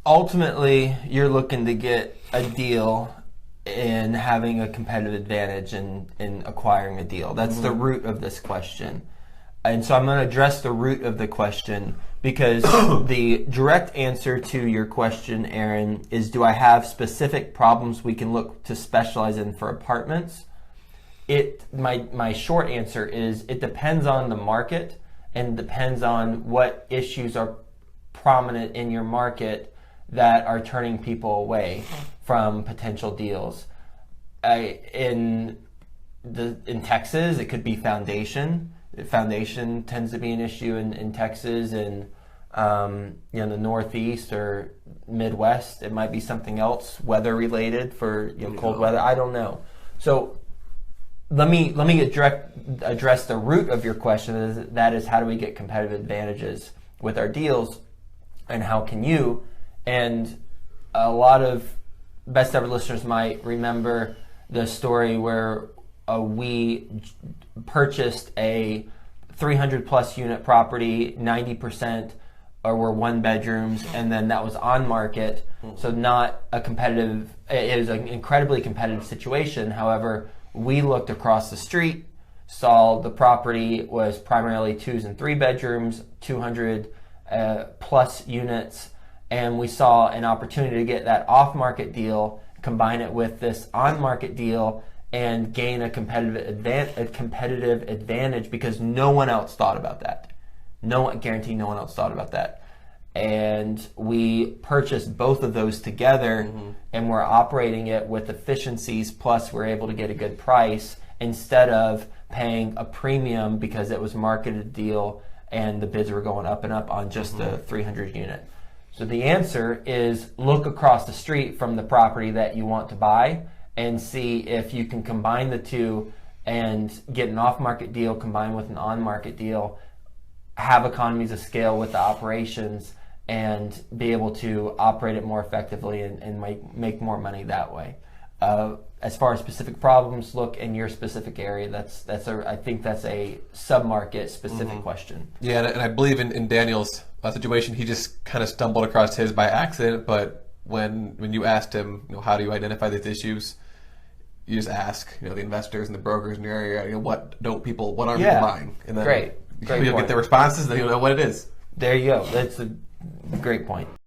Ultimately, you're looking to get a deal and having a competitive advantage in acquiring a deal. That's the root of this question. And so I'm going to address the root of the question because the direct answer to your question, Aaron, is do I have specific problems we can look to specialize in for apartments? My short answer is it depends on the market and depends on what issues are prominent in your market that are turning people away from potential deals. In Texas, it could be foundation. Foundation tends to be an issue in Texas, and the Northeast or Midwest, it might be something else, weather related for cold weather. I don't know. So let me address the root of your question. That is, how do we get competitive advantages with our deals, and how can you? And a lot of Best Ever listeners might remember the story where we purchased a 300 plus unit property, 90% were one bedrooms, and then that was on market. So not a competitive, it was an incredibly competitive situation. However, we looked across the street, saw the property was primarily 2s and 3 bedrooms, 200 plus units, and we saw an opportunity to get that off-market deal, combine it with this on-market deal, and gain a competitive advantage because no one else thought about that. Guarantee no one else thought about that. And we purchased both of those together, and we're operating it with efficiencies, plus we're able to get a good price instead of paying a premium because it was marketed deal and the bids were going up and up on just the 300 unit. So the answer is look across the street from the property that you want to buy and see if you can combine the two and get an off-market deal combined with an on-market deal, have economies of scale with the operations, and be able to operate it more effectively and make more money that way. As far as specific problems, look in your specific area. I think that's a sub-market specific question. Yeah, and I believe in Daniel's situation, he just kind of stumbled across his by accident. But when you asked him, how do you identify these issues, you just ask, the investors and the brokers in your area, what aren't people buying? And then great you'll point. get the responses, then you'll know what it is. There you go. That's a great point.